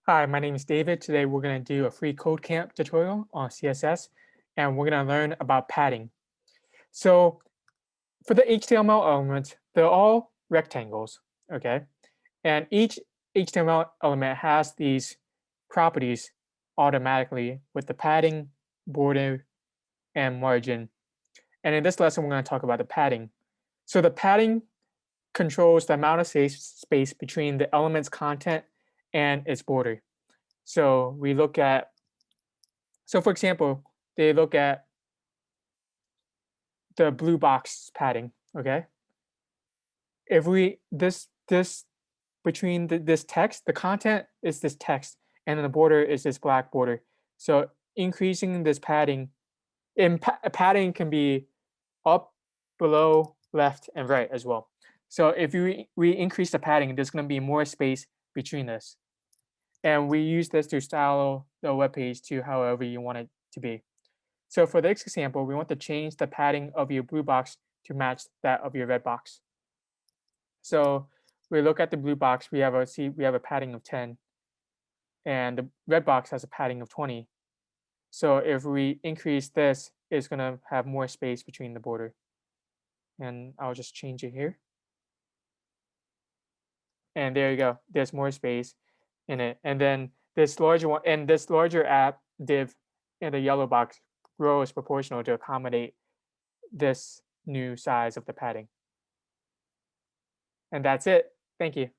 Hi, my name is David. Today we're going to do a free code camp tutorial on CSS, and we're going to learn about padding. So for the HTML elements, they're all rectangles, okay? And each HTML element has these properties automatically with the padding, border, and margin. And in this lesson, we're going to talk about the padding. So the padding controls the amount of space between the element's content and its border. So we look at So for example, they look at the blue box padding, okay? If we this between this text, the content is this text, and then the border is this black border. So increasing this padding, padding can be up, below, left, and right as well. So if we increase the padding, there's going to be more space between this, and we use this to style the web page to however you want it to be. So for this example, we want to change the padding of your blue box to match that of your red box. So we look at the blue box, we have a padding of 10, and the red box has a padding of 20. So if we increase this, it's gonna have more space between the border. And I'll just change it here. And there you go. There's more space in it. And then this larger one and this larger app div in the yellow box grows proportional to accommodate this new size of the padding. And that's it. Thank you.